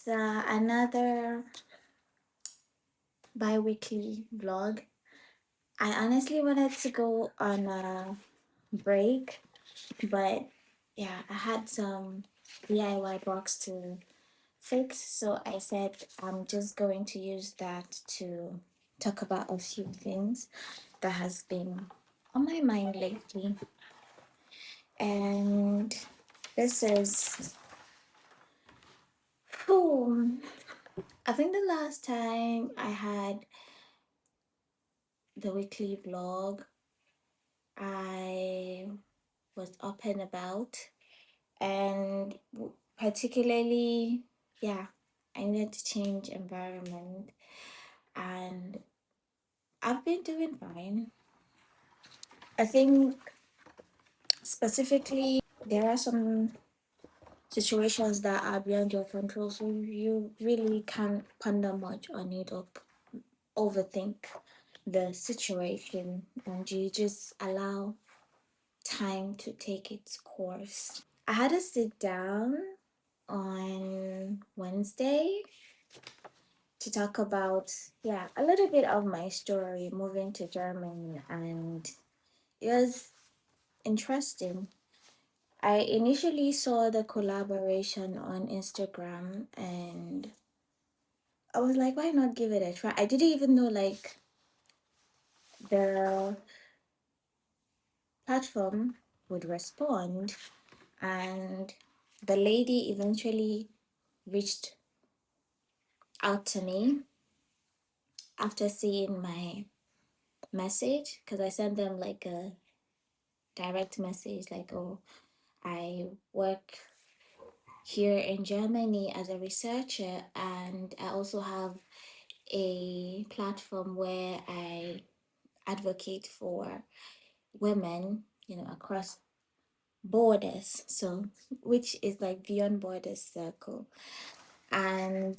another bi-weekly vlog. I honestly wanted to go on a break, but yeah, I had some DIY box to fix, so I said I'm just going to use that to talk about a few things that has been on my mind lately. And this is, whew, I think the last time I had the weekly vlog, I was up and about, and particularly, yeah, I needed to change environment, and I've been doing fine. I think specifically there are some situations that are beyond your control, so you really can't ponder much on it or overthink the situation, and you just allow time to take its course. I had to sit down on Wednesday to talk about, yeah, a little bit of my story moving to Germany, and it was interesting. I initially saw the collaboration on Instagram, and I was like, why not give it a try? I didn't even know like the platform would respond, and the lady eventually reached out to me after seeing my message, because I sent them like a direct message like, oh, I work here in Germany as a researcher, and I also have a platform where I advocate for women, across borders, so which is like beyond borders circle. And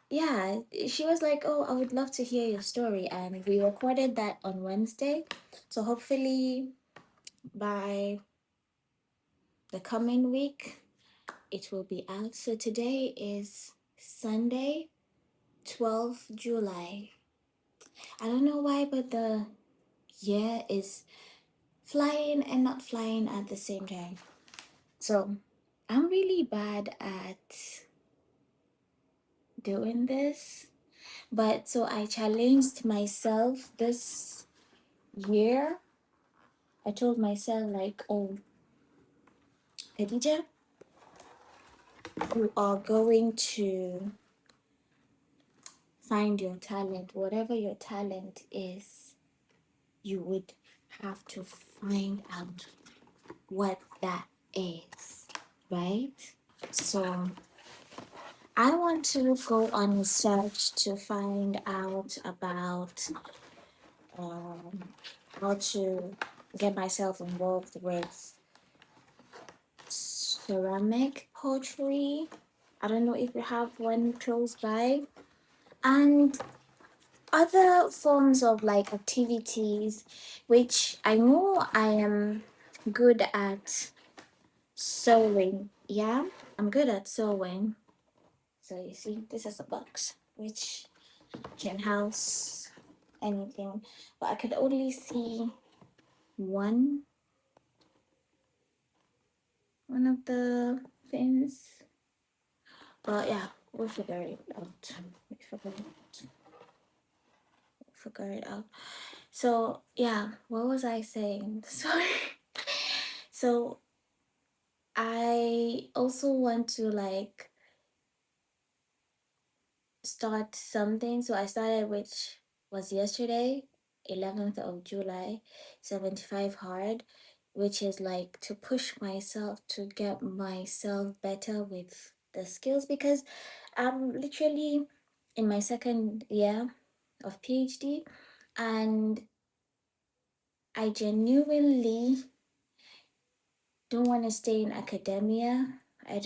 yeah, she was like, oh, I would love to hear your story, and we recorded that on Wednesday, so hopefully by the coming week it will be out. So today is Sunday, 12th July. I don't know why, but the year is flying and not flying at the same time. So I'm really bad at doing this. But so I challenged myself this year. I told myself, like, oh, Khadija, you are going to find your talent. Whatever your talent is, you would have to find out what that is, right? So I want to go on research to find out about how to get myself involved with ceramic pottery. I don't know if you have one close by, and other forms of like activities, which I know I am good at sewing. Yeah, I'm good at sewing. So you see, this is a box which can house anything, but I could only see one of the things. But yeah, we'll figure it out. Figure it out. So yeah, what was I saying? Sorry. So I also want to like start something. So I started, which was yesterday, 11th of July, 75 hard, which is like to push myself to get myself better with the skills, because I'm literally in my second year of PhD, and I genuinely don't want to stay in academia. I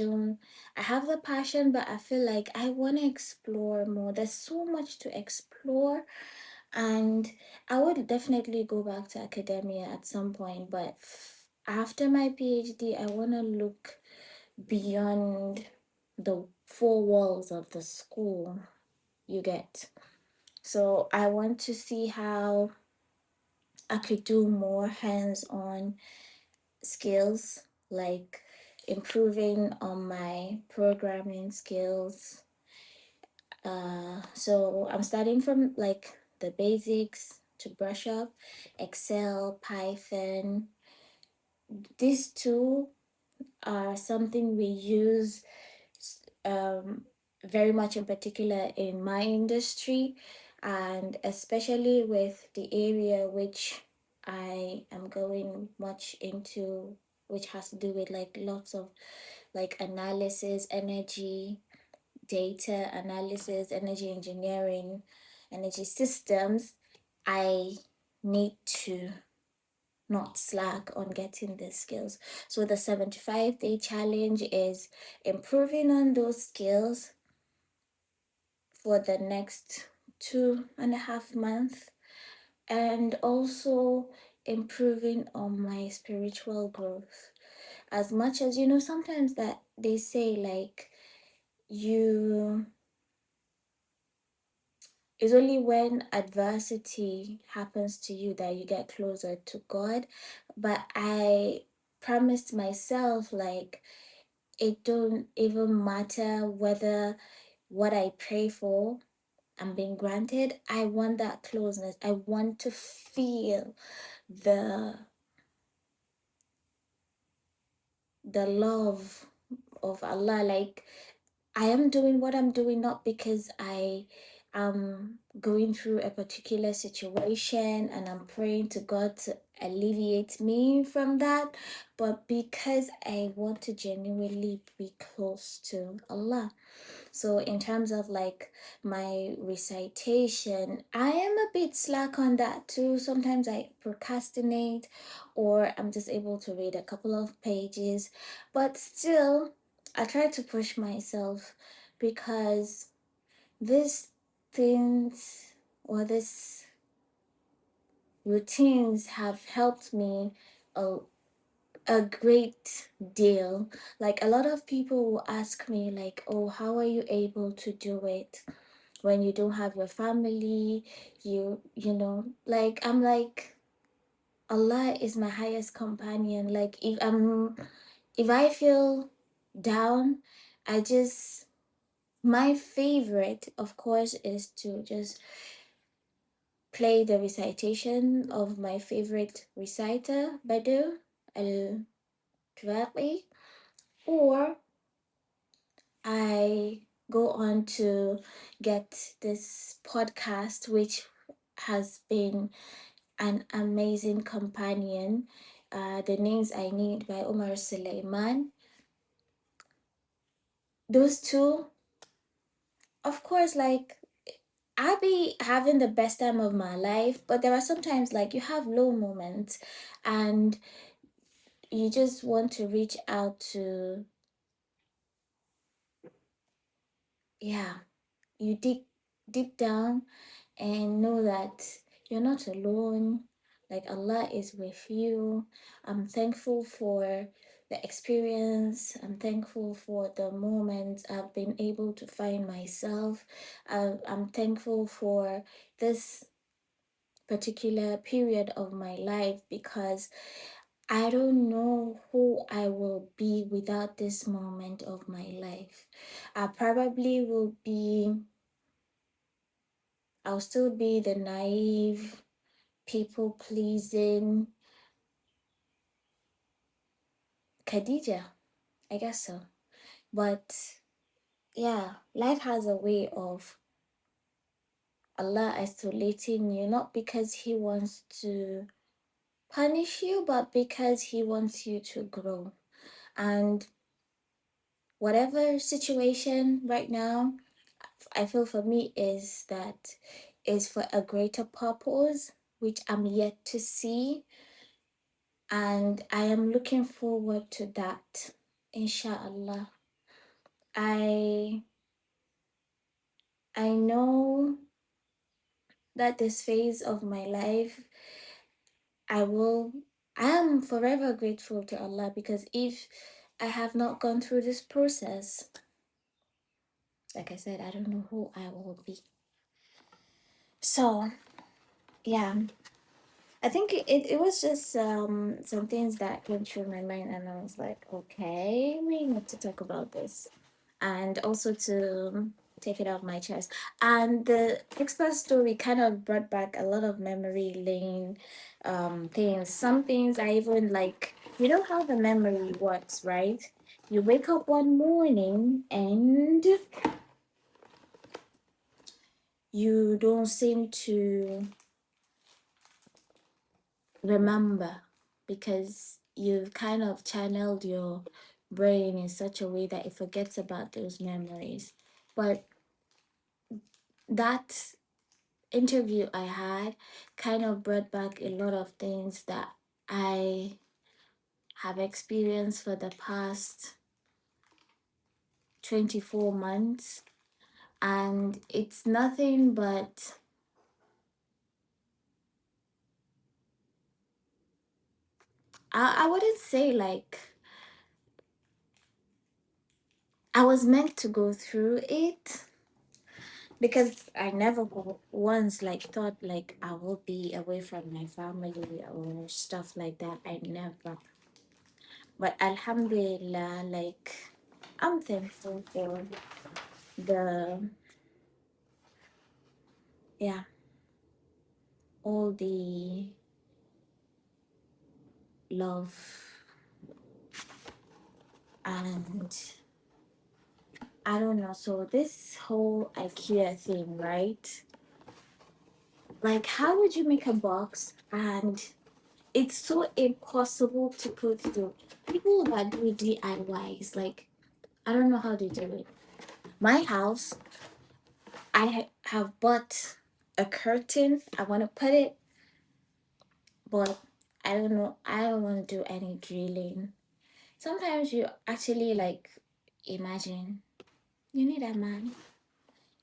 have the passion, but I feel like I want to explore more. There's so much to explore, and I would definitely go back to academia at some point, but after my PhD, I want to look beyond the four walls of the school, you get. So I want to see how I could do more hands-on skills, like improving on my programming skills. So I'm starting from like the basics to brush up Excel, Python. These two are something we use um, very much in particular in my industry, and especially with the area which I am going much into, which has to do with like lots of like analysis, energy, data analysis, energy engineering, energy systems. I need to not slack on getting these skills. So the 75-day challenge is improving on those skills for the next 2.5 months, and also improving on my spiritual growth. As much as sometimes that they say like you it's only when adversity happens to you that you get closer to God. But I promised myself like it don't even matter whether what I pray for I'm being granted. I want that closeness. I want to feel the the love of Allah. Like I am doing what I'm doing not because I am going through a particular situation and I'm praying to God to alleviate me from that, but because I want to genuinely be close to Allah. So in terms of like my recitation, I am a bit slack on that too. Sometimes I procrastinate or I'm just able to read a couple of pages, but still I try to push myself because these things or these routines have helped me a, a great deal. Like a lot of people will ask me like, oh, how are you able to do it when you don't have your family? Like I'm like, Allah is my highest companion. Like if I feel down, I just my favorite of course is to just play the recitation of my favorite reciter, Badu al Tuwaqi, or I go on to get this podcast, which has been an amazing companion. The Names I Need by Omar Suleiman. Those two, of course, like I be having the best time of my life, but there are sometimes like you have low moments and you just want to reach out to, yeah, you dig deep down and know that you're not alone. Like Allah is with you. I'm thankful for the experience. I'm thankful for the moments I've been able to find myself. I'm thankful for this particular period of my life because I don't know who I will be without this moment of my life. I probably will be, I'll still be the naive, people pleasing Khadija. I guess so. But yeah, life has a way of Allah isolating you, not because He wants to punish you, but because He wants you to grow. And whatever situation right now, I feel for me is for a greater purpose, which I'm yet to see. And I am looking forward to that, inshallah. I I know that this phase of my life, I will, I am forever grateful to Allah because if I have not gone through this process, Like I said, I don't know who I will be. So yeah, I think it was just some things that came through my mind, and I was like, okay, we need to talk about this, and also to take it off my chest. And the expert story kind of brought back a lot of memory lane things. Some things I even like. You know how the memory works, right? You wake up one morning and you don't seem to remember because you've kind of channeled your brain in such a way that it forgets about those memories. But that interview I had kind of brought back a lot of things that I have experienced for the past 24 months. And it's nothing but, I wouldn't say like I was meant to go through it, because I never once like thought like I will be away from my family or stuff like that. I never. But Alhamdulillah, like I'm thankful for the, yeah, all the love and I don't know. So this whole IKEA thing, right? Like, how would you make a box and it's so impossible to put through? People that do DIYs, like, I don't know how they do it. My house, I have bought a curtain. I want to put it, but I don't know. I don't want to do any drilling. Sometimes you actually like imagine you need a man.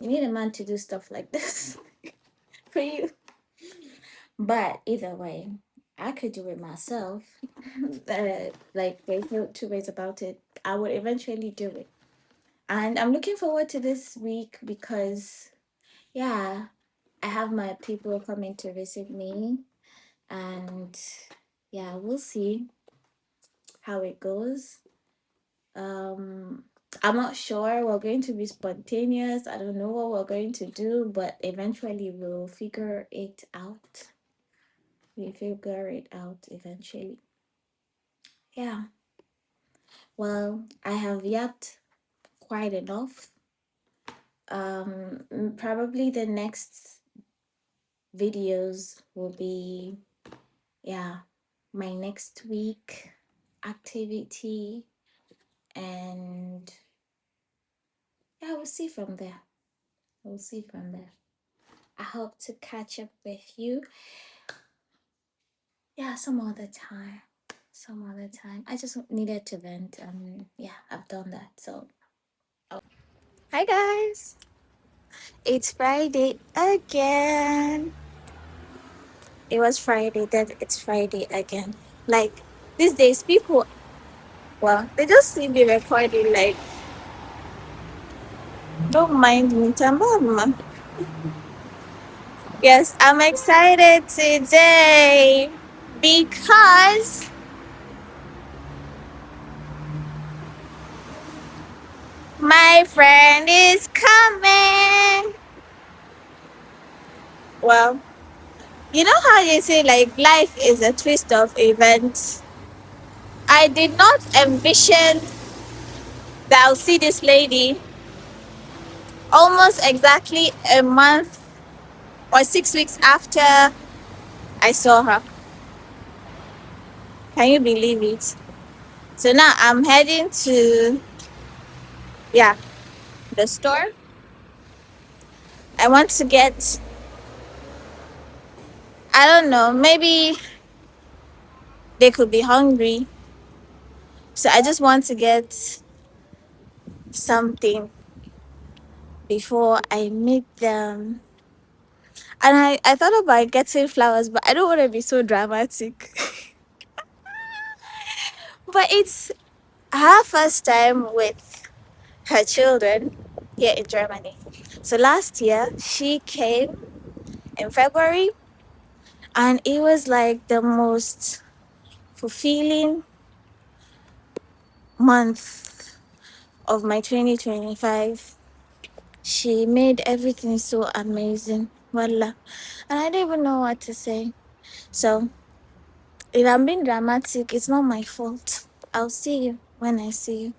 You need a man to do stuff like this for you. But either way, I could do it myself. Like there's no two ways about it. I would eventually do it. And I'm looking forward to this week because yeah, I have my people coming to visit me, and yeah, we'll see how it goes. Um, I'm not sure. We're going to be spontaneous. I don't know what we're going to do, but eventually we'll figure it out. We figure it out eventually. Yeah. Well, I have yapped quite enough. Probably the next videos will be, yeah, my next week activity, and yeah, we'll see from there. We'll see from there. I hope to catch up with you, yeah, some other time. Some other time. I just needed to vent. Yeah, I've done that. So hi guys, it's Friday again. It was Friday, then it's Friday again. Like these days people, well, they just see me recording like, don't mind me, Tamama. Yes, I'm excited today because my friend is coming. Well, you know how they say like life is a twist of events. I did not envision that I'll see this lady almost exactly a month or 6 weeks after I saw her. Can you believe it? So now I'm heading to, yeah, the store. I want to get, I don't know, maybe they could be hungry. So I just want to get something before I meet them. And I thought about getting flowers, but I don't want to be so dramatic. But it's her first time with her children. here in Germany. So last year she came in February, and it was like the most fulfilling month of my 2025. She made everything so amazing. Voila. And I don't even know what to say. So if I'm being dramatic, it's not my fault. I'll see you when I see you.